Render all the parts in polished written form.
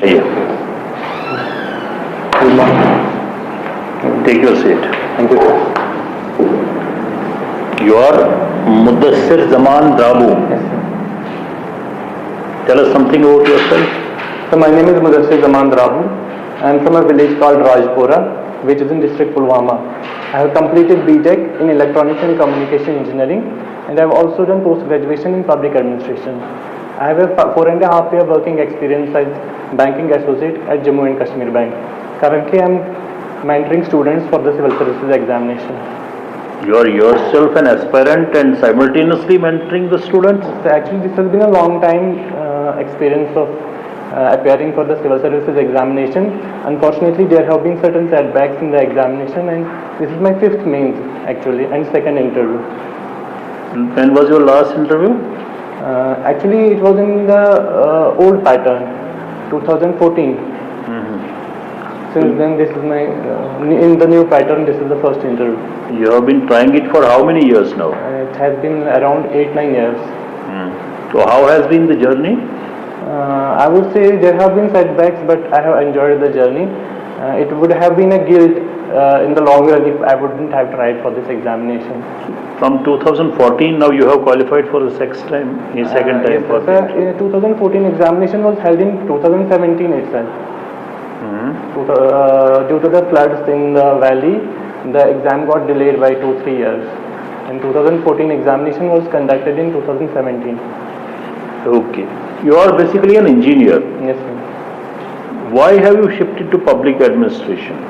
Yeah. Good morning. Take your seat. Thank you, sir. You are Mudasir Zaman Drabu. Yes, sir. Tell us something about yourself. So my name is Mudasir Zaman Drabu. I am from a village called Rajpura, which is in district Pulwama. I have completed B.Tech in Electronics and Communication Engineering, and I have also done post-graduation in Public Administration. I have a 4.5 year working experience as banking associate at Jammu and Kashmir Bank. Currently, I am mentoring students for the civil services examination. You are yourself an aspirant and simultaneously mentoring the students. So actually, this has been a long time experience of appearing for the civil services examination. Unfortunately, there have been certain setbacks in the examination, and this is my 5th mains actually and 2nd interview. When was your last interview? Actually, it was in the old pattern, 2014. Since then, this is my in the new pattern. This is the first interview. You have been trying it for how many years now? It has been around 8-9 years. So how has been the journey? I would say there have been setbacks, but I have enjoyed the journey. It would have been a guilt in the long run if I wouldn't have tried for this examination. From 2014, now you have qualified for the second time. Yes, sir. 2014 examination was held in 2017 itself. Due to the floods in the valley, the exam got delayed by 2-3 years. And 2014 examination was conducted in 2017. Okay. You are basically an engineer. Yes, sir. Why have you shifted to public administration?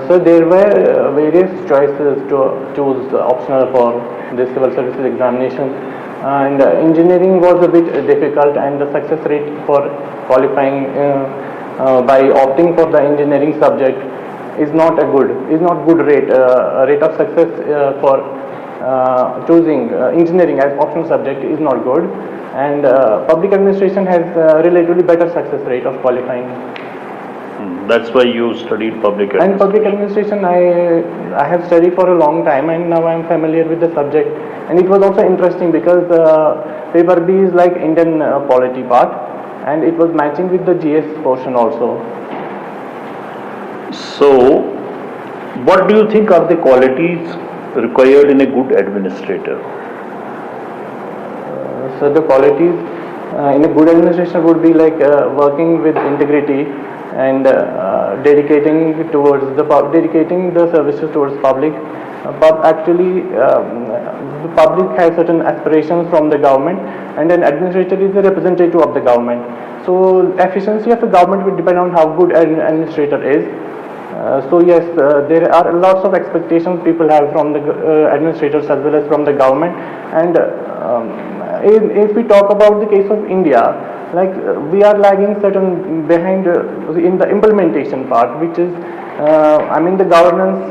So there were various choices to choose optional for this civil services examination, and engineering was a bit difficult, and the success rate for qualifying by opting for the engineering subject is not good rate. Rate of success for choosing engineering as optional subject is not good, and public administration has relatively better success rate of qualifying. That's why you studied public administration. And public administration, I have studied for a long time, and now I am familiar with the subject. And it was also interesting because paper B is like Indian polity part, and it was matching with the GS portion also. So, what do you think are the qualities required in a good administrator? So the qualities in a good administration would be like working with integrity and dedicating the services towards public. Actually, the public has certain aspirations from the government, and an administrator is the representative of the government. So efficiency of the government will depend on how good an administrator is. So yes, there are lots of expectations people have from the administrators as well as from the government. And if we talk about the case of India, like we are lagging certain behind in the implementation part, which is the governance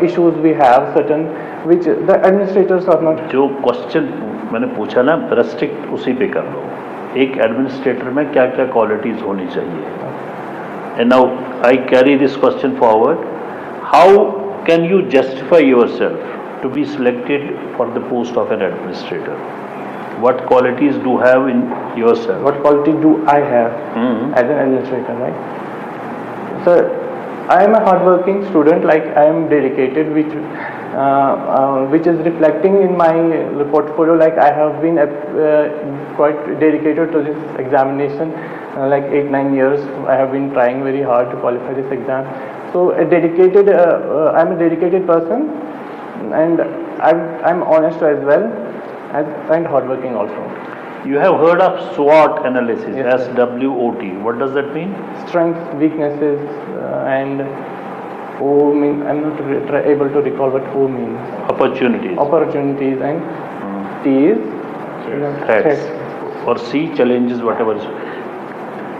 issues we have certain, which the administrators are not. जो question मैंने पूछा ना, restrict उसी पे कर लो. एक administrator में क्या क्या क्वालिटीज होनी चाहिए? And now I carry this question forward. How can you justify yourself to be selected for the post of an administrator? What qualities do you have in yourself? What quality do I have as an administrator, right? So I am a hardworking student. Like I am dedicated, which is reflecting in my portfolio. Like I have been quite dedicated to this examination. Like 8-9 years, I have been trying very hard to qualify this exam. So I am a dedicated person, and I'm honest as well, and hardworking also. You have heard of SWOT analysis, yes, SWOT. What does that mean? Strengths, weaknesses, and O mean. I'm not able to recall what O means. Opportunities. Opportunities, and T is threats. और C challenges, whatever.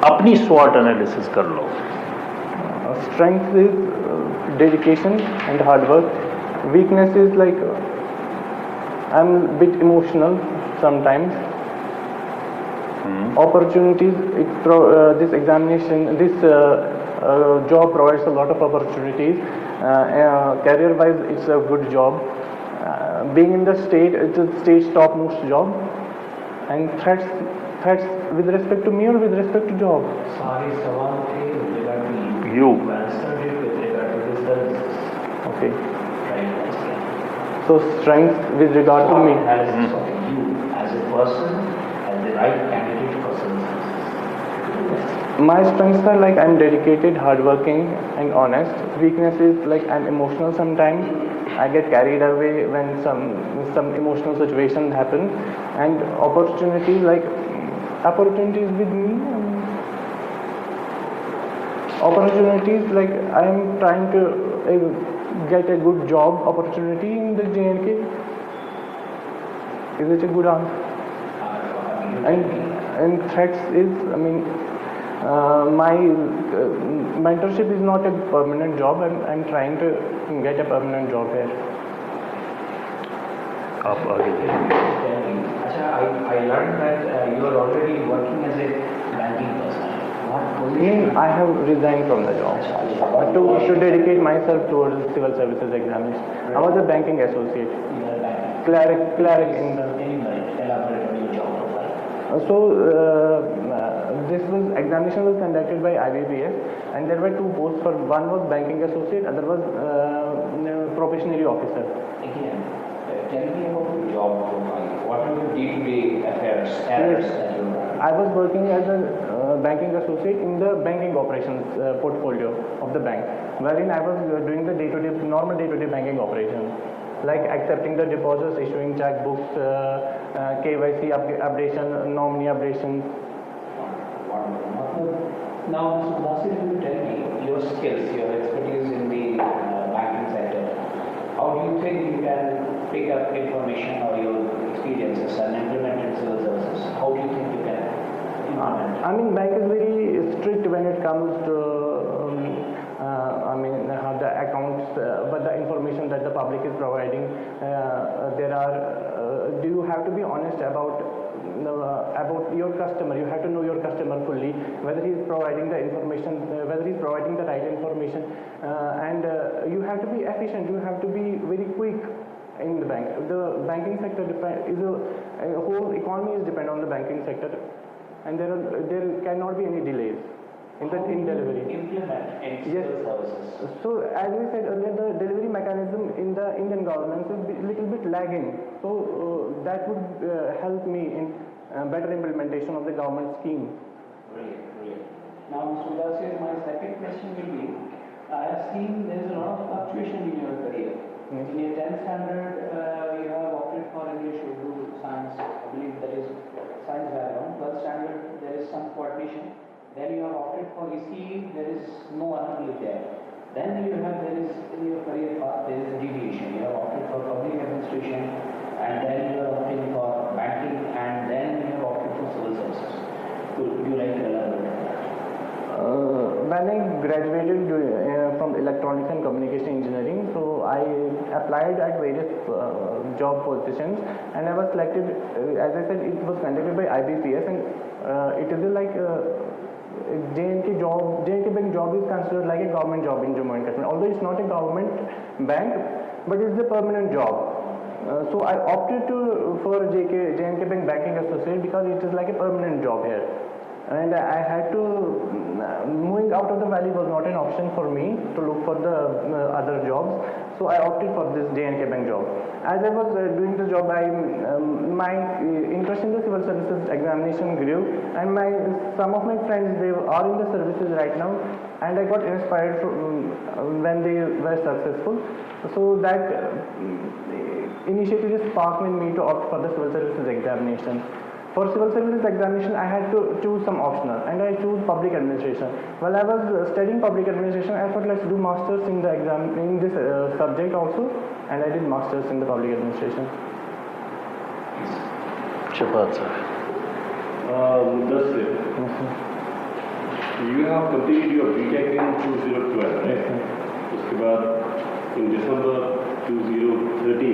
अपनी SWOT analysis कर लो. Strength is dedication and hard work. Weakness is like I'm a bit emotional sometimes. Opportunities, this examination, this job provides a lot of opportunities. Career-wise, it's a good job. Being in the state, it's a state's topmost job. and threats with respect to me or with respect to job. सारे सवाल थे with regard to You. You answered it with regard to the services. Okay. Right, that's it. So strength with regard to me. What has you as a person as the right candidate for services? My strengths are like I'm dedicated, hardworking, and honest. Weakness is like I'm emotional sometimes. I get carried away when some emotional situation happen, and opportunities with me. Opportunities like I am trying to get a good job opportunity in the JNK. Is it a good answer? And threats is, I mean, my mentorship is not a permanent job. I'm trying to get a permanent job here. आप आगे जाइए। अच्छा, I learned that you are already working as a banking person. What position? I have resigned from the job to dedicate myself towards civil services examination. I was a banking associate, You are banking. cleric in the. Can you elaborate on your job profile? So examination was conducted by IBPS, and there were two posts. For one was banking associate, other was probationary officer. Again, tell me about your job profile. What are your day-to-day affairs, errors that you run? I was working as a banking associate in the banking operations portfolio of the bank, wherein I was doing the normal day-to-day banking operations, like accepting the deposits, issuing checkbooks, KYC updation, nominee updation. Wonderful. Now, Mr. Mudasir, will you tell me your skills, your expertise in the banking sector? How do you think you can pick up information or your experiences and implement it in civil services? How do you think you can implement? I mean, bank is very strict when it comes to how the accounts, but the information that the public is providing. Do you have to be honest about your customer? You have to know your customer fully, whether he is providing the information, whether he is providing the right information, and you have to be efficient. You have to be very quick in the bank. The banking sector whole economy is dependent on the banking sector, and there cannot be any delays in delivery. Implement in Yes. civil services. So as we said earlier, the delivery mechanism in the Indian government is a little bit lagging. So that would help me in better implementation of the government scheme. Brilliant, brilliant. Now, Mr. Mudasir, my second question will be, I have seen there is a lot of fluctuation in your career. Yes. In your 10th standard, you have opted for English, Urdu, science, I believe that is science background. 12th standard, there is some coordination. Then you have opted for ECE, there is no anomaly there. Then there is in your career path, there is deviation. You have opted for public administration, and then you are opting for banking, and then you have opted for civil services. Would you like to elaborate on that? When I graduated from electronics and communication engineering, so I applied at various job positions, and I was selected. As I said, it was conducted by IBPS, and it is like JNK bank job is considered like a government job in Jammu and Kashmir. Although it's not a government bank, but it's a permanent job. So I opted for JNK bank banking associate because it is like a permanent job here. And I had to, moving out of the valley was not an option for me to look for the other jobs. So I opted for this JNK bank job. As I was doing the job, my interest in the civil services examination grew, and some of my friends, they are in the services right now, and I got inspired when they were successful. So that initiative just sparked in me to opt for the civil services examination. For civil services examination, I had to choose some optional, and I chose public administration. While I was studying public administration, I thought let's do masters in this subject also, and I did masters in the public administration. Shabbat sir. Mudasir, you have completed your BTech in 2012, right? उसके बाद in December 2013,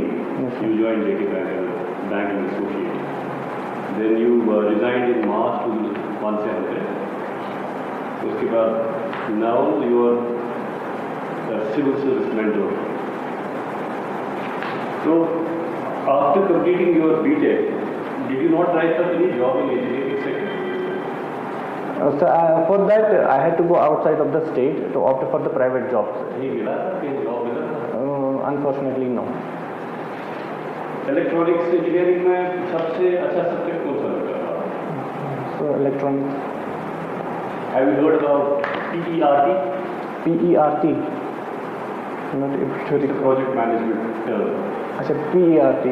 you joined JKAS as a banking associate. Then you resigned in March 2017. उसके बाद now you are a civil service mentor. So after completing your BTech, Did you not try for any job in engineering sector? So for that I had to go outside of the state to opt for the private jobs. नहीं मिला था, कहीं job मिला था? Unfortunately, no. Electronics engineering में सबसे अच्छा subject कौन सा लगता है? So electronics, Have you heard about PERT? PERT. Not able to recall. Project management term. अच्छा, PERT.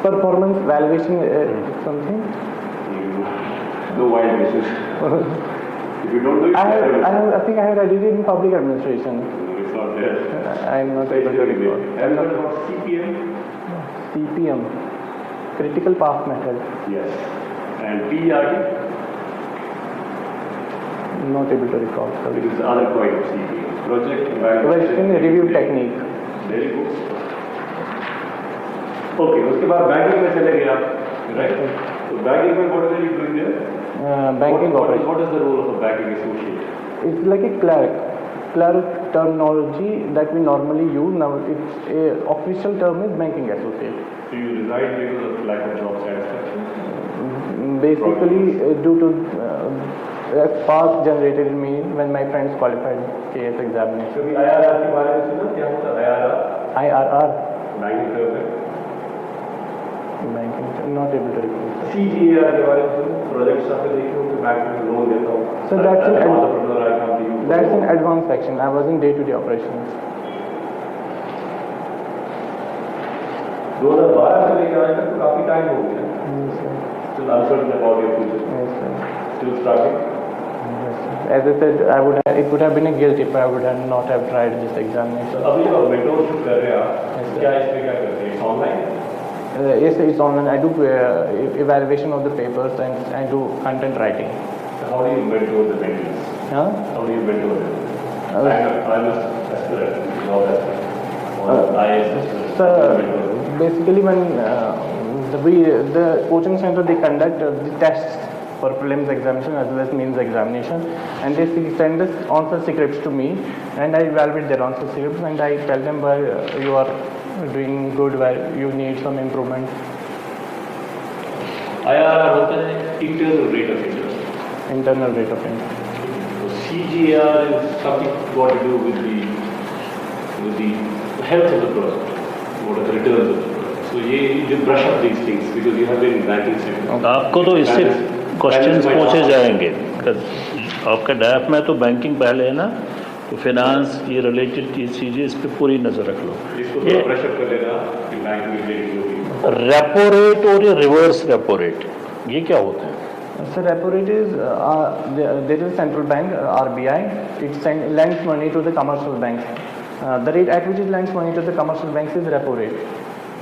Performance valuation something. No wild wishes. If you don't do it, I think I have read it in public administration. it's not there. I'm not able to recall. Have you heard about CPM? CPM, critical path method. Yes. And PERT? Not able to recall. It Sorry. is the other point of CPM. Project Evaluation review technique. Very good. Okay, उसके बाद banking में चले गए आप, right? So banking में what are you doing there? Banking operation. What is the role of a banking associate? It's like a clerk. Clerk terminology that we normally use now. Its official term is banking associate. So you resign because of lack of job satisfaction? Basically, due to a spark generated in me when my friends qualified KS examination. कभी IRR के बारे में सुना? क्या होता है IRR? IRR, banking term है. banking, not able to recall. CGAR के बारे में सुना? प्रोजेक्ट्स आपने देखे होंगे, बैंक में लोन देता हूँ. So that's an entrepreneur I come to you. That's an advanced section. I was in day-to-day operations. 2012 से लेकर आज तक तो काफी टाइम हो गया. Yes, sir. Still uncertain about your future. Yes, sir. Still struggling. Yes, sir. As I said, it would have been a guilt if I would have not have tried this examination. अभी जो mentorship कर रहे हैं आप, Yes, sir. क्या इसमें क्या करते हैं? Online? Yes, it's online. I do evaluation of the papers and I do content writing. How do you mentor the mentees? Huh? How do you mentor them? Uh, I'm an aspirant, not aspirant. Or IAS aspirant. So basically, when the coaching center they conduct the tests for prelims examination as well as means examination, and they send us answer scripts to me, and I evaluate their answer scripts and I tell them why you are doing good, where you need some improvement. IRR होता है internal rate of interest. Internal rate of interest. So CGAR is something got to do with the health of the project, what are the returns of the project. So you brush up these things because you have been in banking sector. आपको तो इससे questions पूछे जाएंगे. आपका डैफ में तो banking पहले है ना, तो फिनांस ये रिलेटेड चीज़ें इस पर पूरी नज़र रख लो. इसको ये ब्रश अप कर लेना कि बैंक में रिलेटेड होगी. रेपो रेट और ये रिवर्स रेपो रेट, ये क्या होते हैं? So repo rate is there is a central bank RBI. It lends money to the commercial banks. The rate at which it lends money to the commercial banks is repo rate.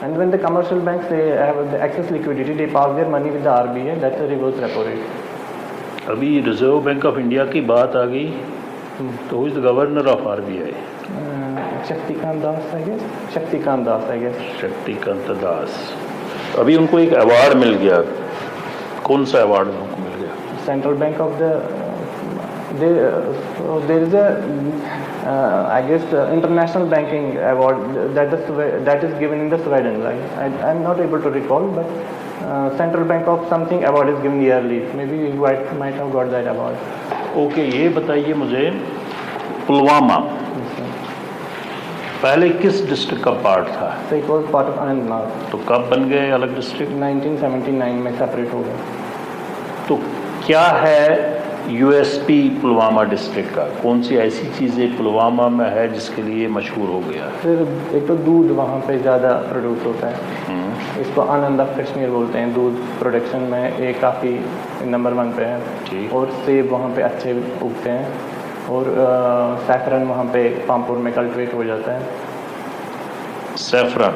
And when the commercial banks they have the excess liquidity, they pass their money with the RBI. That's a reverse repo rate. अभी Reserve Bank of India की बात आ गई, तो who is the governor of RBI? Shaktikant Das, I guess. Shaktikant Das, I guess. Shaktikanta Das. अभी उनको एक award मिल गया. कौन सा अवार्ड उनको मिल गया? Central Bank of the there is a I guess international banking award that is given in the Sweden. I'm not able to recall, but Central Bank of something award is given yearly. Maybe you might have got that award. Okay, ये बताइए मुझे, पुलवामा पहले किस district का part था? So it was part of Anantnag. तो कब बन गए अलग डिस्ट्रिक्ट? 1979 में सेपरेट हो गया. तो क्या है यूएसपी पुलवामा डिस्ट्रिक्ट का? कौन सी ऐसी चीज़ें पुलवामा में है जिसके लिए मशहूर हो गया? फिर एक तो दूध वहाँ पे ज़्यादा प्रोड्यूस होता है. इसको आनंद ऑफ कश्मीर बोलते हैं. दूध प्रोडक्शन में ये काफ़ी नंबर 1 पे है. और सेब वहाँ पे अच्छे उगते हैं. और सैफरन वहाँ पे पामपुर में कल्टिवेट हो जाता है. सैफरन.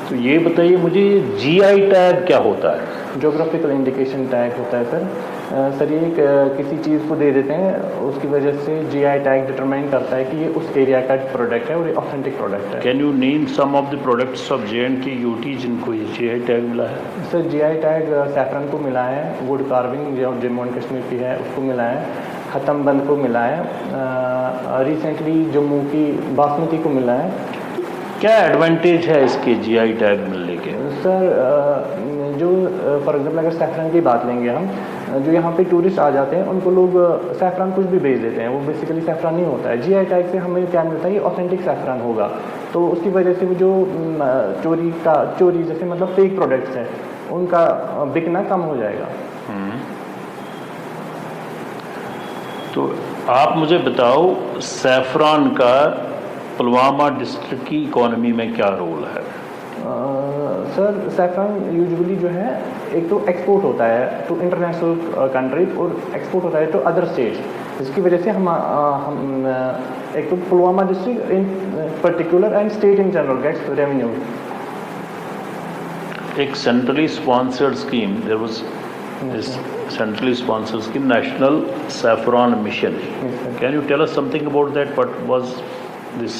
तो ये बताइए मुझे, जीआई टैग क्या होता है? जोग्राफिकल इंडिकेशन टैग होता है सर. सर ये किसी चीज़ को दे देते हैं, उसकी वजह से जीआई टैग डिटरमाइन करता है कि ये उस एरिया का प्रोडक्ट है और ये ऑथेंटिक प्रोडक्ट है. Can you name some of the products of JNK UT जिनको ये जीआई टैग मिला है? सर जीआई टैग सैफरन को मिला है. वुड कार्विंग जो जम्मू एंड कश्मीर की है उसको मिला है. ख़त्म बंद को मिला है. रिसेंटली जम्मू की बासमती को मिला है. क्या एडवांटेज है इसके जीआई टैग मिलने के? सर जो फॉर एग्जाम्पल अगर सैफरन की बात लेंगे हम, जो यहाँ पे टूरिस्ट आ जाते हैं उनको लोग सैफरन कुछ भी बेच देते हैं, वो बेसिकली सैफरन नहीं होता है। जीआई टैग से हमें क्या मिलता है, ये ऑथेंटिक सैफरन होगा, तो उसकी वजह से वो जो चोरी जैसे मतलब फेक प्रोडक्ट्स हैं उनका बिकना कम हो जाएगा। तो आप मुझे बताओ सैफरन का पुलवामा डिस्ट्रिक्ट की इकोनॉमी में क्या रोल है? सर सैफरन यूजुअली जो है एक तो एक्सपोर्ट होता है टू इंटरनेशनल कंट्रीज और एक्सपोर्ट होता है टू अदर स्टेट्स, जिसकी वजह से हम एक तो Pulwama district in particular and state in general gets revenue. एक centrally sponsored scheme, there was this centrally sponsored scheme, National Saffron Mission. Can you tell us something about that? What was this,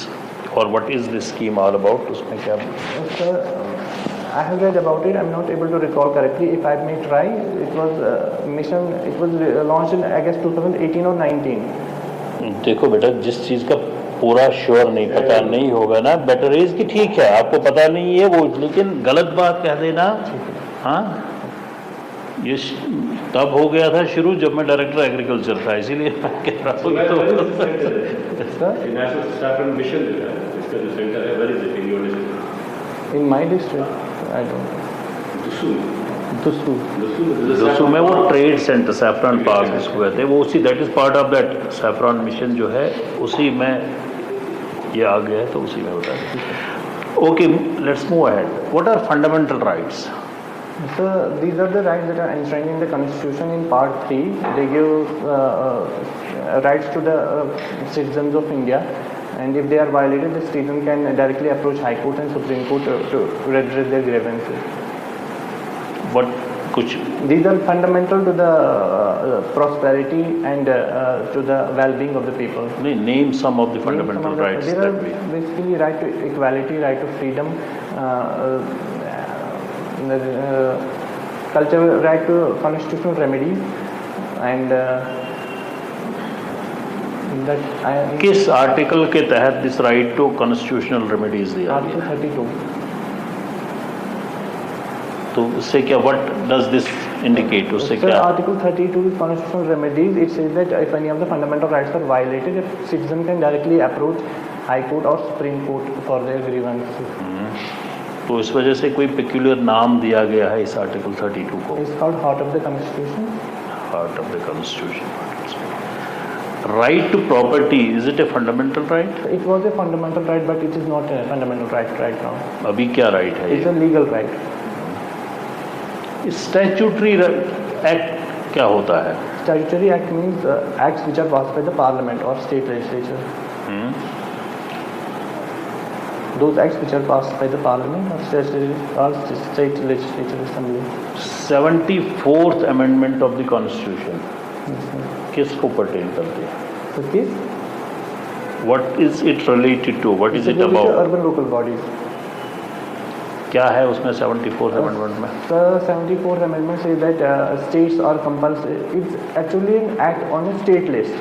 or what is this scheme all about? उसमें क्या? Sir, I have read about it. I'm not able to recall correctly. If I may try, it was mission. It was launched in I guess 2018 or 19. देखो बेटा, जिस चीज़ का पूरा sure नहीं पता नहीं होगा ना, बेटर इज कि ठीक है आपको पता नहीं है वो, लेकिन गलत बात कह देना। हाँ, ये तब हो गया था शुरू जब मैं डायरेक्टर एग्रीकल्चर था, इसीलिए मैं कह रहा हूँ। नेशनल सैफरन मिशन जो है इसका जो सेंटर है, where is it in your district? In my district, I don't know. दोस्तों में वो ट्रेड सेंटर सैफरन पार्क जिसको कहते हैं, वो उसी that is part of that saffron mission जो है, उसी में ये आ गया है, तो उसी में बता दें। Okay, let's move ahead. What are fundamental rights? So these are the rights that are enshrined in the Constitution in Part 3. They give rights to the citizens of India, and if they are violated, the citizen can directly approach High Court and Supreme Court to redress their grievances. What कुछ? These are fundamental to the prosperity and to the well-being of the people. Name some of the fundamental rights there that are we. basically right to equality, right to freedom. Cultural right to constitutional remedies, and that I किस article के तहत this right to constitutional remedies दिया? Article 32. तो उससे क्या, what does this indicate? उससे Sir, क्या? Article 32 constitutional remedies, it says that if any of the fundamental rights are violated, a citizen can directly approach High Court or Supreme Court for their grievances. तो इस वजह से कोई peculiar नाम दिया गया है इस आर्टिकल 32 को? It's called Heart of the Constitution. Heart of the Constitution. Right to property, is it a fundamental right? It was a fundamental right, but it is not a fundamental right right now. अभी क्या right है It's ये? a legal right. Statutory act क्या होता है? Statutory act means acts which are passed by the parliament or state legislature. Those acts which are passed by the parliament or state legislature assembly. 74th amendment of the constitution किसको pertain करती है? So this What is it related to? What is it the about? urban local bodies. क्या है उसमें 74th amendment में? The 74th amendment says that states are compulsory. It's actually an act on a state list.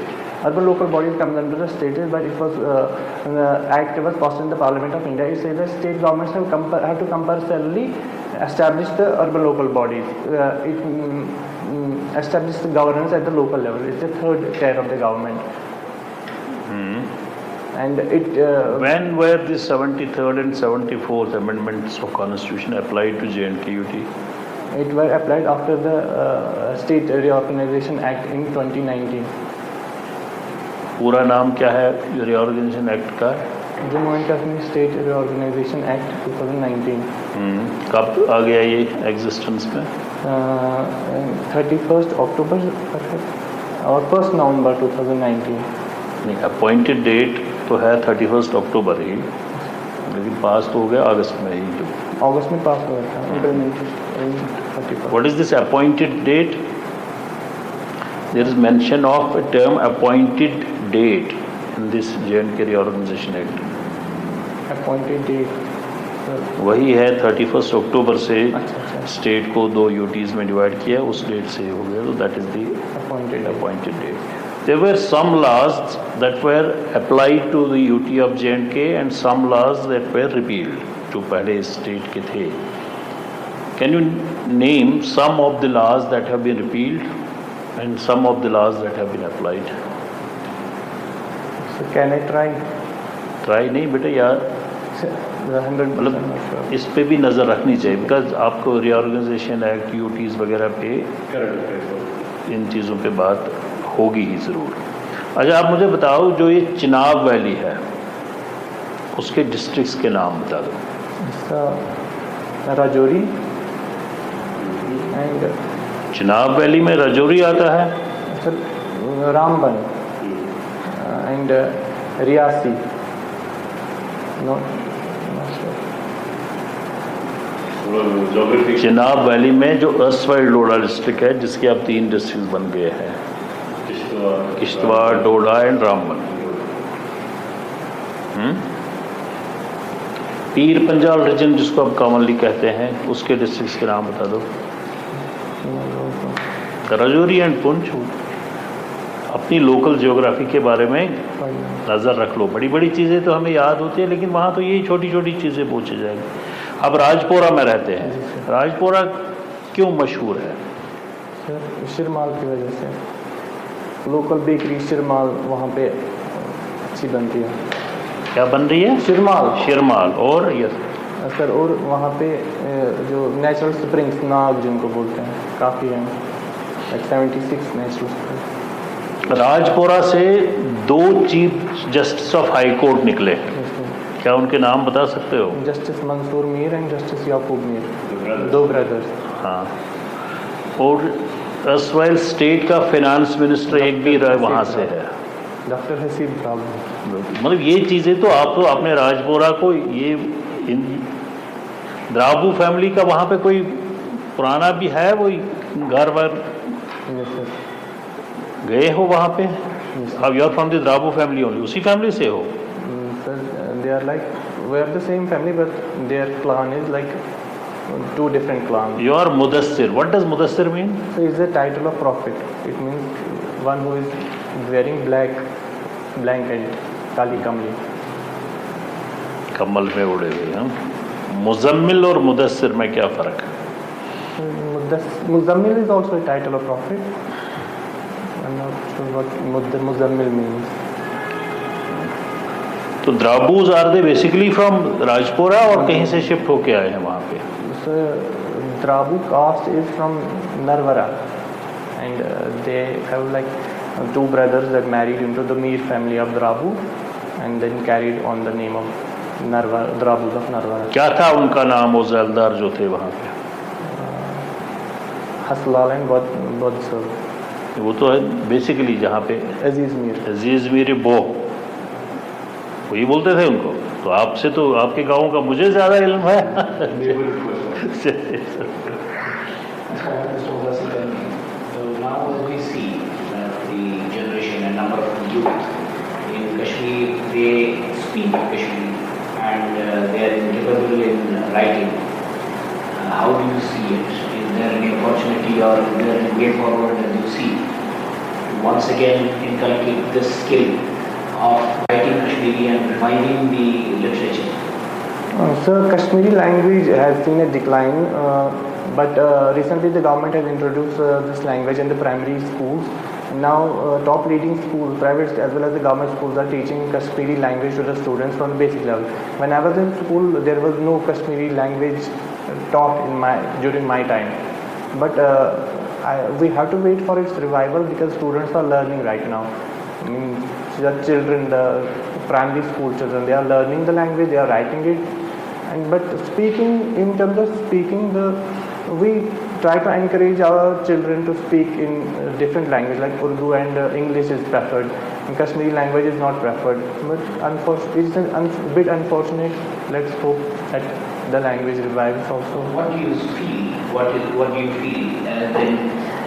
Urban local bodies comes under the state list, but it was the act was passed in the Parliament of India. It says that state governments have to compulsorily establish the urban local bodies. It establish the governance at the local level. It's the third tier of the government. And it When were the 73rd and 74th amendments of constitution applied to J&K UT? it were applied after the State Reorganization Act in 2019. पूरा नाम क्या है reorganisation act का? Jammu and Kashmir State Reorganization Act 2019. कब आ गया ये existence में? 31st October और 1st November 2019. नहीं, अपॉइंटेड डेट तो है 31 अक्टूबर ही, लेकिन पास तो हो गया अगस्त में ही। अगस्त में पास हुआ था, implemented 31st. What is this appointed date? There is mention of a term appointed date in this J&K Reorganization Act. Appointed date. वही है 31 अक्टूबर से अच्छा। स्टेट को 2 यूटीज में डिवाइड किया, उस डेट से हो गया, तो that is the Appointed date. There were some laws that were applied to the UT of J&K and some laws that were repealed, जो पहले स्टेट के थे। Can you name some of the laws that have been repealed and some of the laws that have been applied? So can I try? Try नहीं बेटे यार, 100% मतलब not sure. इस पे भी नज़र रखनी चाहिए, बिकॉज आपको रीऑर्गेनाइजेशन एक्ट, यूटीज़ वगैरह पे इन चीज़ों पे बात होगी ही ज़रूर। अच्छा, आप मुझे बताओ, जो ये चिनाब वैली है उसके डिस्ट्रिक्ट्स के नाम बता दो। इसका राजौरी एंड चिनाब वैली में राजौरी आता है, sir Ramban and Reasi, not geography Chenab valley में जो अर्सवाइल डोडा डिस्ट्रिक्ट है, जिसके अब 3 डिस्ट्रिक्ट बन गए हैं, किश्तवाड़, डोडा एंड रामबन। पीर पंजाल रीजन जिसको आप कॉमनली कहते हैं, उसके डिस्ट्रिक्ट्स के नाम बता दो। राजौरी एंड पुंछ। अपनी लोकल ज्योग्राफी के बारे में नज़र रख लो। बड़ी बड़ी चीज़ें तो हमें याद होती है, लेकिन वहाँ तो यही छोटी छोटी चीज़ें पूछी जाएंगी। अब राजपुरा में रहते हैं, राजपुरा क्यों मशहूर है? सर शिरमाल की वजह से, लोकल बेकरी शिरमाल वहाँ पे अच्छी बनती है। क्या बन रही है? शिरमाल। शिरमाल। और यस सर, और वहाँ पे जो नेचुरल स्प्रिंग्स, नाग जिनको बोलते हैं, काफ़ी हैं, लाइक 76 नेचुरल स्प्रिंग्स। राजपुरा से 2 chief justice of high court निकले, क्या उनके नाम बता सकते हो? Justice Mansoor Mir and justice Yakub Mir, 2 brothers. हाँ, और अर्सवाइल स्टेट का फाइनेंस मिनिस्टर एक भी वहाँ से है, डॉक्टर हसीब ड्राबू। मतलब ये चीज़ें तो आप तो अपने राजपुरा को, ये द्राबू फैमिली का वहाँ पे कोई पुराना भी है, वो घर वर गए हो वहाँ पे? अब you are from the Drabu family only, उसी फैमिली से हो? Sir, they are like, we are the same family, but their clan is like 2 different clans. You are Mudasir. What does Mudasir mean? So it's the title of prophet. It means one who is wearing black blanket, kali kamli. कम्बल में उड़े हुए हैं। मुजम्मिल और मुदस्सिर में क्या फ़र्क है? Muzammil is also a title of prophet. I'm not sure what Muzammil means. तो Drabus are they basically from Rajpura और कहीं से शिफ्ट होके आए हैं वहाँ पे? So Drabu caste is from Narvara, and they have like 2 brothers that married into the Mir family of Drabu, and then carried on the name of Narvara, Drabus of Narvara. क्या था उनका नाम, वो ज़ैलदार जो थे वहाँ पे? Haslal and Bodsal. वो तो है बेसिकली जहाँ पे Aziz Mir. अजीज़ मीर बो, वही बोलते थे उनको। तो आपसे तो आपके गाँव का मुझे ज़्यादा इल्म है। Mr. Mudasir, so now we see the generation and number of youth in Kashmir, they speak Kashmiri and they are incapable in writing. How do you see it? Is there any opportunity or is there any way forward that you see to once again inculcate this skill of writing Kashmiri and reviving the literature? So Kashmiri language has seen a decline, but recently the government has introduced this language in the primary schools. Now top leading schools, private as well as the government schools, are teaching Kashmiri language to the students from the basic level. When I was in school, there was no Kashmiri language taught during my time, but we have to wait for its revival because students are learning right now. I mean, the children, the primary school children, they are learning the language, they are writing it, but speaking, in terms of speaking, we try to encourage our children to speak in different language, like Urdu and English is preferred, and Kashmiri language is not preferred. But it's a bit unfortunate. Let's hope that the language revives also. What do you feel? What do you feel? Then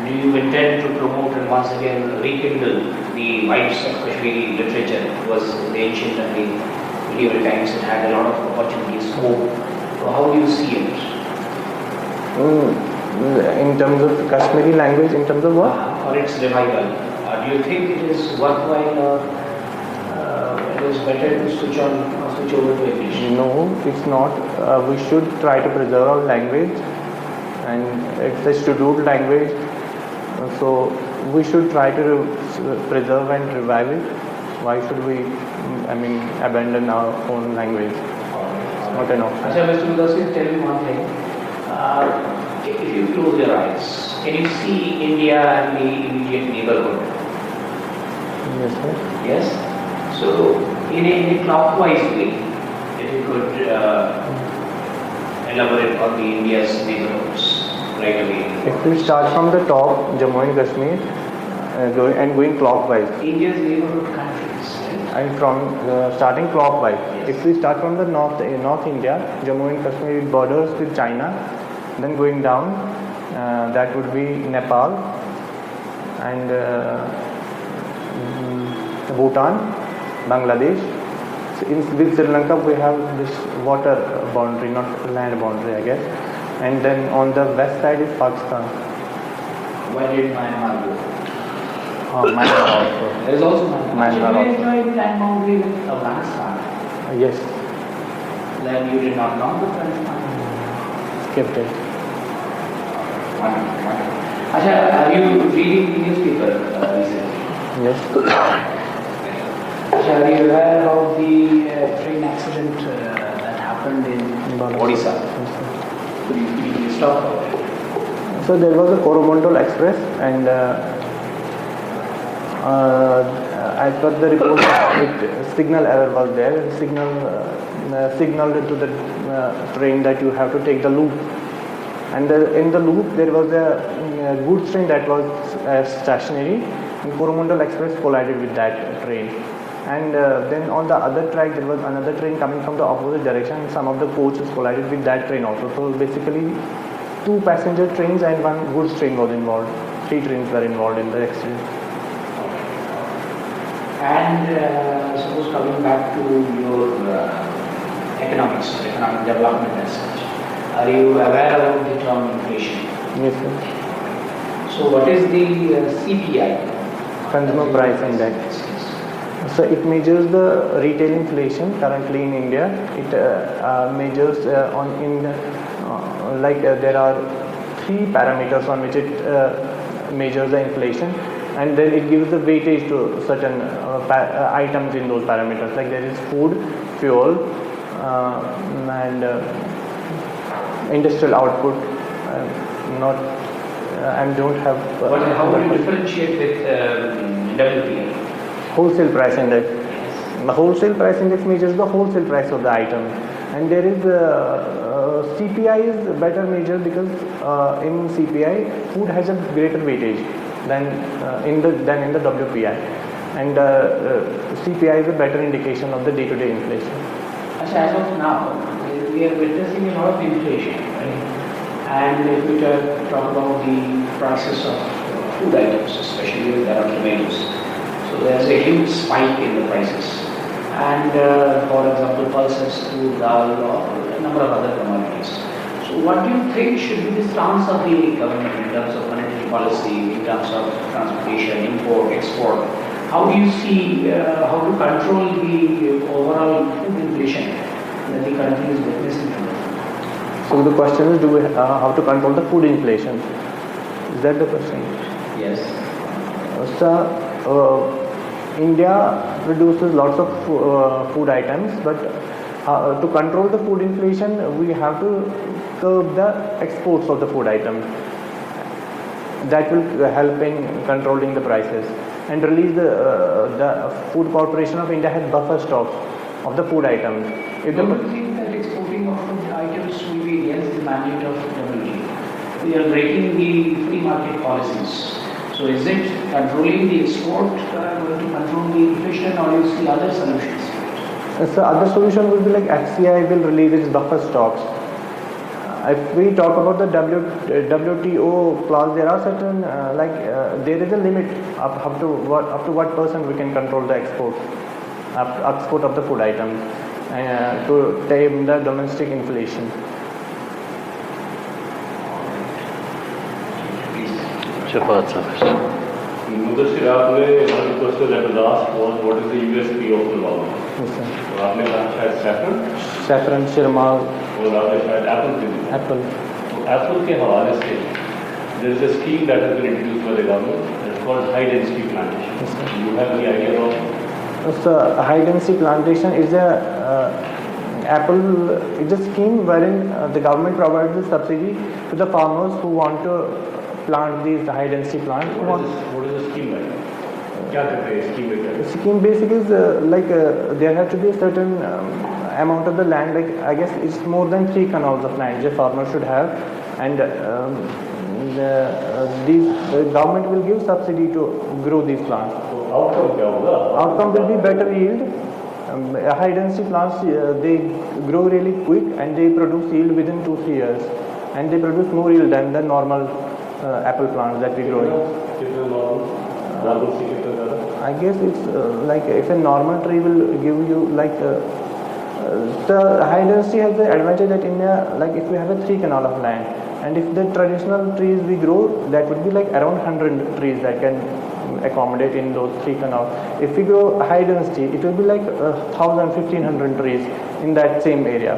do you intend to promote and once again rekindle the vibes of Kashmiri literature? It was the ancient and the medieval times. It had a lot of opportunities, scope. So how do you see it? In terms of Kashmiri language, in terms of what? Or its revival. Do you think it is worthwhile or it is better to switch over to English? No, it's not. We should try to preserve our language, and it's a scheduled language, so we should try to preserve and revive it. Why should we, abandon our own language? It's not an option. Acha, Mr. Mudasir, tell me one thing. If you close your eyes, can you see India and the immediate neighborhood? Yes, sir. Yes? So, in a clockwise way, if you could elaborate on the India's neighborhoods right away. If we start from the top, Jammu and Kashmir, going clockwise, India's neighborhood countries, right? and from starting clockwise, Yes. if we start from the north India, Jammu and Kashmir borders with China, then going down, that would be Nepal and Bhutan, Bangladesh. So with Sri Lanka we have this water boundary, not land boundary, I guess. And then on the west side is Pakistan. Where did Myanmar go? Myanmar also. There is also Myanmar. Myanmar Actually, also. we enjoyed land boundary with Afghanistan. Yes, Then you did not count the French Myanmar. skipped it. Wonderful. Acha, are you reading the newspaper recently? Yes. Acha, are you aware of the train accident that happened in Odisha? Could you please talk about it? So there was a Coromandel Express, and as per the report, signal error was there. Signaled to the train that you have to take the loop, and in the loop there was a goods train that was stationary. And Coromandel Express collided with that train, and then on the other track there was another train coming from the opposite direction. And some of the coaches collided with that train also. So basically, 2 passenger trains and 1 goods train was involved. 3 trains were involved in the accident. And suppose coming back to your economic development as such, are you aware of the term inflation? Yes, sir. So what is the CPI? Consumer Price Index. So it measures the retail inflation currently in India. It measures there are 3 parameters on which it measures the inflation, and then it gives the weightage to certain items in those parameters. Like there is food, fuel, and industrial output. I don't have. How do you differentiate with WPI? Wholesale price index. The wholesale price index measures the wholesale price of the item, and there is CPI is a better measure because in CPI food has a greater weightage than in the WPI, and CPI is a better indication of the day-to-day inflation. As of now, we are witnessing a lot of inflation, right? And if we talk about the prices of food items, especially if there are tomatoes, so there's a huge spike in the prices. And for example, pulses, food, dal, or a number of other commodities. So what do you think should be the stance of the government in terms of monetary policy, in terms of transportation, import, export? How do you see how to control the overall food inflation that the country is witnessing today? So the question is, how to control the food inflation? Is that the question? Yes. India produces lots of food items, but to control the food inflation, we have to curb the exports of the food items. That will help in controlling the prices, and release the Food Corporation of India has buffer stocks of the food items. If Do you think that exporting of food items will be against the mandate of WTO? We are breaking the free market policies. So is it controlling the export going to control the inflation, or you see other solutions? So other solution will be like FCI will release its buffer stocks. If we talk about the WTO clause, there are certain there is a limit up to what percent we can control the export of the food items to tame the domestic inflation. Mudasir, आपने one of the questions that was asked was what is the USP of the law? Yes, sir. तो आपने कहा शायद saffron Saffron, shirmal, और आपने शायद apple भी दिया। apple. एप्पल के हवाले से there is a scheme that has been introduced by the government. It's called high density plantation. You have the idea of So high density plantation is a apple. It's a scheme wherein the government provides a subsidy to the farmers who want to plant these high density plants. what is the scheme like? क्या करते हैं scheme में? The scheme basically is there have to be a certain amount of the land, like I guess it's more than 3 canals of land the farmer should have, and the government will give subsidy to grow these plants. तो outcome क्या होगा? Outcome will be better yield. High density plants they grow really quick and they produce yield within 2-3 years, and they produce more yield than the normal apple plants that we grow. कितना normal से कितना ज़्यादा? I guess it's like if a normal tree will give you like the high density has the advantage that in a, like if we have a 3 canal of land, and if the traditional trees we grow, that would be like around 100 trees that can accommodate in those 3 canals. If we grow high density, it will be like 1,000-1,500 trees in that same area.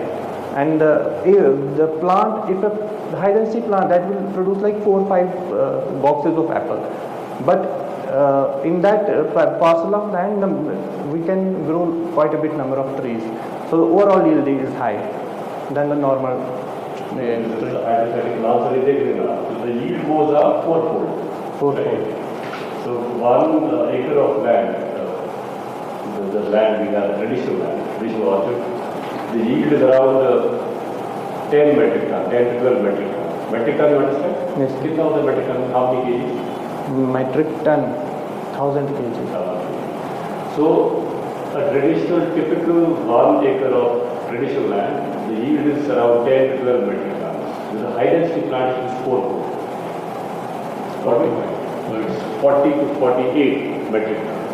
And the plant, if a high density plant, that will produce like 4 or 5 boxes of apple. But in that parcel of land, we can grow quite a bit number of trees. So the overall yield is high than the normal. Hypothetical answer is देखेगा. So the yield goes up fourfold. Right? So 1 acre of land, the land we have traditional land, traditional orchard, the yield is around 10 metric ton, 10 to 12 metric ton. Metric ton, you understand? Yes. कितना होता है metric ton? How many kgs? Metric ton, 1000 kg. So a traditional, typical 1 acre of traditional land, the yield is around 10 to 12 metric tons. With the high density plant, it is 4. 40 to 48 metric tons.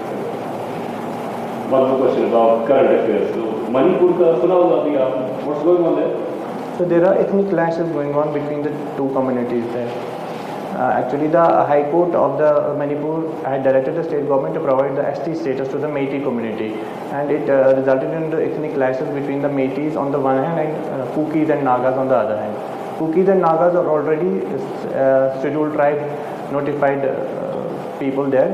One more question about current affairs. So Manipur का सुना होगा अभी आप? What's going on there? So there are ethnic clashes going on between the 2 communities there. Actually, the High Court of the Manipur had directed the state government to provide the ST status to the Meitei community, and it resulted in the ethnic clashes between the Meiteis on the one hand and Kukis and Nagas on the other hand. Kukis and Nagas are already scheduled tribe notified people there,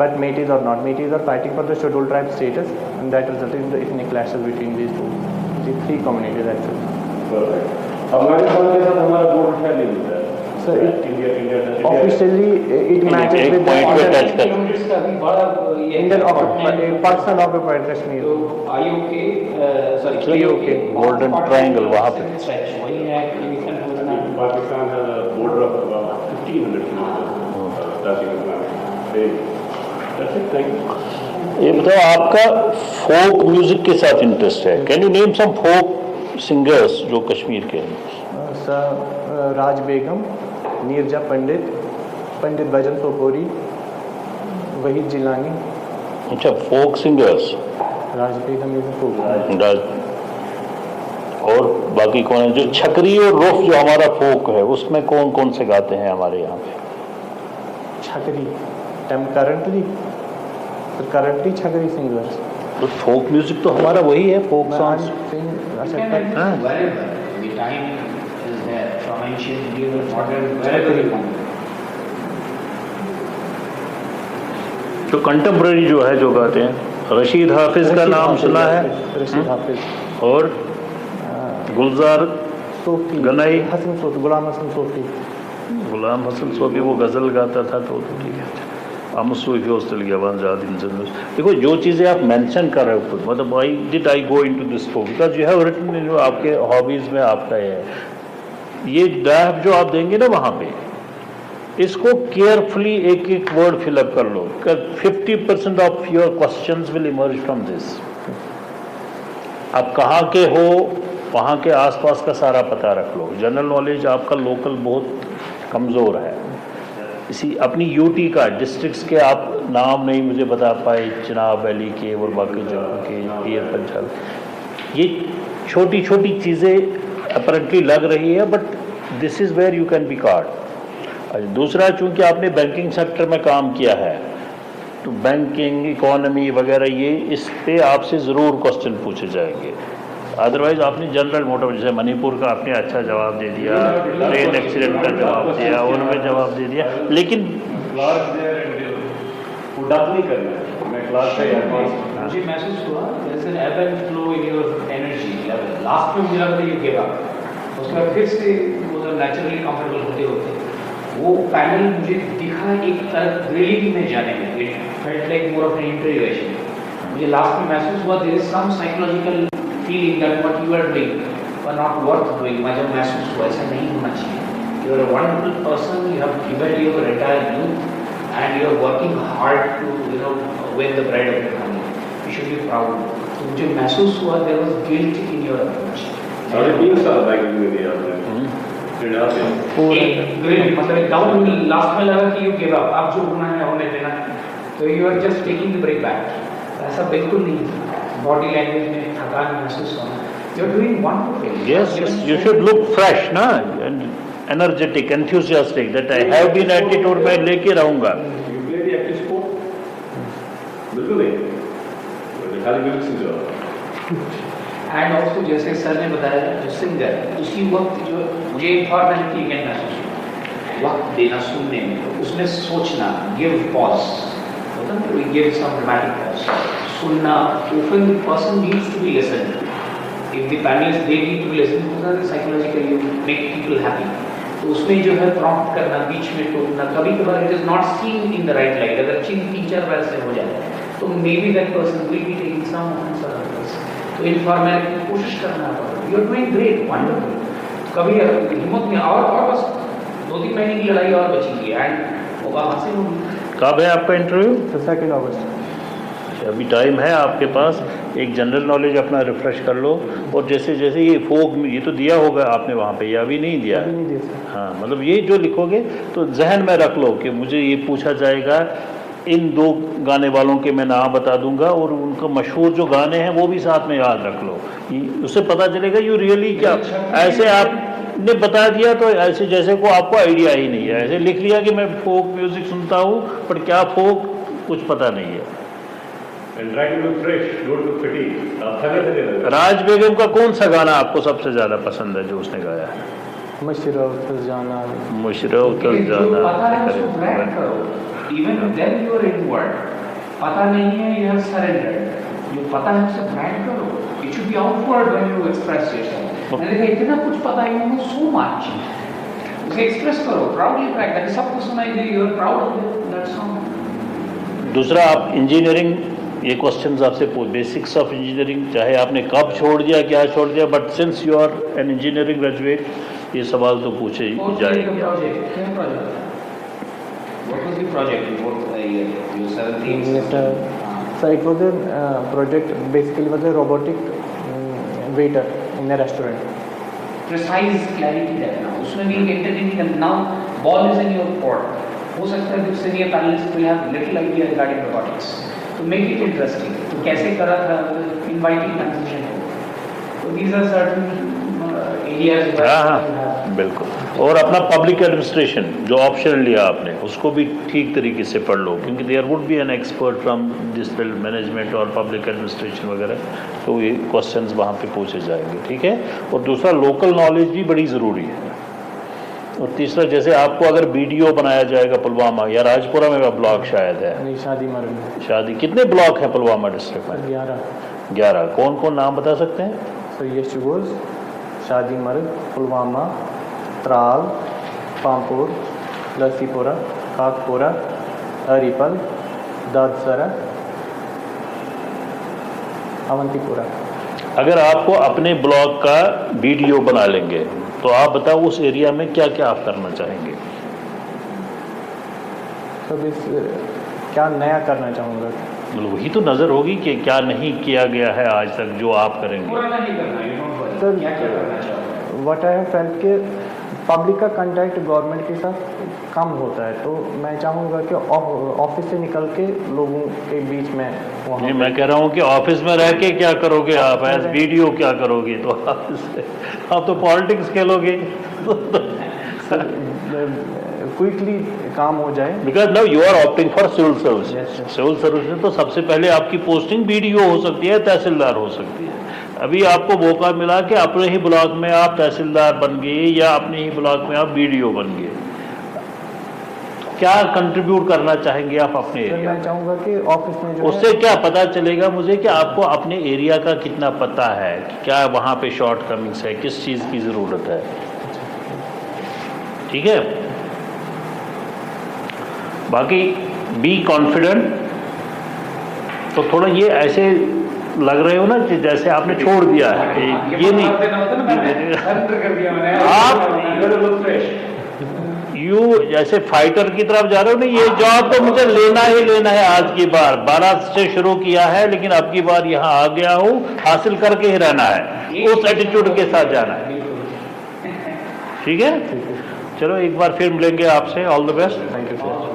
but Meiteis are not. Meiteis are fighting for the scheduled tribe status, and that resulted in the ethnic clashes between these 3 communities actually. Perfect. Afghanistan के साथ हमारा border है नहीं होता है. So India officially it matches with the kilometre का भी बड़ा ये Indian Pakistan occupied Kashmir. तो are you okay? Sorry, Are you okay? Golden Triangle वहाँ पे. वही है Kingston होना. Pakistan has a border of about 1,500 kilometers touching the planet. That's it. Thank you. ये बताओ आपका फोक म्यूजिक के साथ इंटरेस्ट है. Can you name some folk singers जो कश्मीर के हैं? राज बेगम, नीरजा पंडित, पंडित भजन सोपोरी, वहीद जिलानी. अच्छा, folk singers. Raj Begum is फोक. और बाकी कौन है? जो छकरी और रोफ जो हमारा फोक है उसमें कौन कौन से गाते हैं हमारे यहाँ पे? Chhakri currently Chhakri singers. तो फोक म्यूजिक तो हमारा वही है, folk songs. Wherever the time is there, from ancient medieval modern, wherever you want. तो कंटेम्प्रेरी जो है जो गाते हैं, रशीद हाफिज का नाम सुना है? रशीद हाफिज. और गुलजार सोफी, गनाई, हसन सोफी, गुलाम हसन सोफी. गुलाम हसन सोफी वो गज़ल गाता था, तो ठीक है. देखो जो चीज़ें आप मेंशन कर रहे हो खुद, मतलब I go into this for because you have written in आपके हॉबीज़ में आपका है ये ड्राफ्ट जो आप देंगे ना वहाँ पे, इसको केयरफुली एक एक वर्ड फिलअप कर लो. 50% of your questions will emerge from this. आप कहाँ के हो, वहाँ के आसपास का सारा पता रख लो. जनरल नॉलेज आपका लोकल बहुत कमज़ोर है. इसी अपनी यूटी का डिस्ट्रिक्ट्स के आप नाम नहीं मुझे बता पाए, चिनाब वैली के और बाकी जगहों के, पीर पंचाल, ये छोटी छोटी चीज़ें अपरेंटली लग रही है, but this is where you can be card. दूसरा, चूँकि आपने बैंकिंग सेक्टर में काम किया है, तो बैंकिंग, इकोनॉमी वगैरह ये इस पे आपसे ज़रूर क्वेश्चन पूछे जाएंगे. अदरवाइज आपने जनरल मोटर, जैसे मणिपुर का आपने अच्छा जवाब दे दिया, ट्रेन एक्सीडेंट का जवाब दिया, उनमें जवाब दे दिया, लेकिन class there and put up नहीं करना है। मैं क्लास का एडवांस मुझे महसूस हुआ there is an ebb and flow in your energy level. Last में मुझे लगा था you gave up. उसके बाद फिर से वो नेचुरली कंफर्टेबल होते होते वो पैनल मुझे दिखा एक तरह ग्रिलिंग में जाने में, it felt like more of an interrogation. मुझे लास्ट में महसूस हुआ there is some psychological feeling that what you are doing were not worth doing. मुझे महसूस हुआ ऐसा नहीं होना चाहिए। You are a wonderful person, you have given your entire youth and you are working hard to win the bride of the family. You should be proud. तो मुझे महसूस हुआ there was guilt in your approach. साढ़े 3 साल लगे हुए थे आपने। ग्रिल मतलब डाउन लास्ट में लगा कि you give up, अब जो होना है होने देना। तो you are just taking the break back. ऐसा बिल्कुल नहीं। बॉडी लैंग्वेज में थकान महसूस होना। You are doing wonderful. yes, you should look fresh ना, and energetic, enthusiastic, that I have been attitude मैं लेके रहूँगा। You play the active sport? बिल्कुल नहीं। खाली म्यूजिक से जाओ। एंड ऑल्सो जैसे सर ने बताया जो सिंगर उसी वक्त जो मुझे इन्फॉर्मेलिटी again महसूस हुआ, वक्त देना सुनने में, उसमें सोचना, गिव पॉज, होता है we give some dramatic pause, सुनना, often the person needs to be listened. If the panelists they need to be listened, because psychologically you make people happy. तो उसमें जो है प्रॉम्प्ट करना, बीच में टोकना, कभी कभार it is not seen in the right light, अगर चिन 3-4 बार से हो जाए तो may be that person will be taking some offence और अदर्स। तो इनफॉर्मेलिटी की कोशिश करना पड़ेगा। You are doing great, wonderful. कभी हिम्मत में और बस 2-3 महीने की लड़ाई और बची है एंड वो हासिल होगी। कब है आपका इंटरव्यू? 2 अगस्त। अभी टाइम है आपके पास, एक जनरल नॉलेज अपना रिफ्रेश कर लो, और जैसे जैसे ये फोक ये तो दिया होगा आपने वहाँ पे, या अभी नहीं दिया? अभी नहीं दिया सर। हाँ, मतलब ये जो लिखोगे तो जहन में रख लो कि मुझे ये पूछा जाएगा, इन 2 गाने वालों के मैं नाम बता दूंगा और उनका मशहूर जो गाने हैं वो भी साथ में याद रख लो। उससे पता चलेगा यू रियली क्या, ऐसे आपने बता दिया तो ऐसे जैसे को आपको आइडिया ही नहीं है, ऐसे लिख लिया कि मैं फोक म्यूजिक सुनता हूँ पर क्या फोक कुछ पता नहीं है। And try to look fresh, don't look fatigued. आप थके थके लग रहे हो। राज बेगम का कौन सा गाना आपको सबसे ज्यादा पसंद है जो उसने गाया है? मुशरफ जाना। मुशरफ जो जाना। पता है उसको ब्रैंड करो, even then you are inward. पता नहीं है यू हैव सरेंडर्ड, जो पता है उसे ब्रैंड करो। It should be outward when you express yourself. मैंने देखा इतना कुछ पता है, यू नो सो मच, उसे एक्सप्रेस करो, प्राउडली ब्रैग दैट सबको सुनाई दे, you are proud of that song. दूसरा, आप इंजीनियरिंग, ये क्वेश्चंस आपसे बेसिक्स ऑफ इंजीनियरिंग, चाहे आपने कब छोड़ दिया, क्या छोड़ दिया, but since you are an engineering graduate, ये सवाल तो पूछे ही जाएंगे। So it was a project, basically was a robotic waiter in a restaurant. Precise clarity रहना, उसमें भी entertaining now ball is in your court. हो सकता है कि senior panelists will have little idea regarding robotics. To make it interesting, तो कैसे करा था, inviting conversation हो। तो these are certain areas where हाँ, बिल्कुल। और अपना पब्लिक एडमिनिस्ट्रेशन जो ऑप्शन लिया आपने, उसको भी ठीक तरीके से पढ़ लो, क्योंकि there would be an expert from this field, management और पब्लिक एडमिनिस्ट्रेशन वगैरह, तो ये क्वेश्चंस वहाँ पे पूछे जाएंगे, ठीक है। और दूसरा, लोकल नॉलेज भी बड़ी ज़रूरी है। और तीसरा, जैसे आपको अगर वीडियो बनाया जाएगा पुलवामा या राजपुरा में ब्लॉक शायद है, नहीं, शादी मर्ग। शादी, कितने ब्लॉक हैं पुलवामा डिस्ट्रिक्ट में? 11। कौन कौन नाम बता सकते हैं? सर यशगोज, शादी मर्ग, पुलवामा, त्राल, पामपुर, लसीपुरा, खाकपुरा, अरिपल, दादसरा, अवंतीपुरा। अगर आपको अपने ब्लॉग का वीडियो बना लेंगे तो आप बताओ उस एरिया में क्या क्या आप करना चाहेंगे? तो इस क्या नया करना चाहूँगा? मतलब वही तो नज़र होगी कि क्या नहीं किया गया है आज तक जो आप करेंगे। पुराना नहीं करना, you don't worry। सर, क्या करना चाहोगे? व्हाट आई हैव फेल्ट के पब्लिक का कांटेक्ट गवर्नमेंट के साथ कम होता है, तो मैं चाहूँगा कि ऑफिस से निकल के लोगों के बीच में वहाँ। नहीं, मैं कह रहा हूँ कि ऑफिस में रह के क्या करोगे आप, एज वीडियो क्या करोगे? तो आप तो पॉलिटिक्स खेलोगे। क्विकली काम हो जाए। Because now you are opting for civil service. Yes, yes. Civil service में तो सबसे पहले आपकी पोस्टिंग वीडियो हो सकती है, तहसीलदार हो सकती है। अभी आपको मौका मिला कि अपने ही ब्लॉक में आप तहसीलदार बन गए या अपने ही ब्लॉक में आप बीडीओ बन गए, क्या कंट्रीब्यूट करना चाहेंगे आप अपने सर एरिया मैं में? चाहूँगा कि ऑफिस में जो है उससे क्या पता चलेगा मुझे कि आपको अपने एरिया का कितना पता है, क्या वहाँ पे शॉर्ट कमिंग्स है, किस चीज़ की ज़रूरत है। ठीक है, बाकी बी कॉन्फिडेंट। तो थोड़ा ये ऐसे लग रहे हो ना कि जैसे आपने छोड़ दिया है, ये नहीं आप यू जैसे फाइटर की तरफ जा रहे हो ना, ये जॉब तो मुझे लेना ही लेना है। आज की बार 12 से शुरू किया है, लेकिन अब की बार यहाँ आ गया हूँ, हासिल करके ही रहना है, उस एटीट्यूड के साथ जाना है। ठीक है, चलो एक बार फिर मिलेंगे आपसे। All the best. Thank you sir.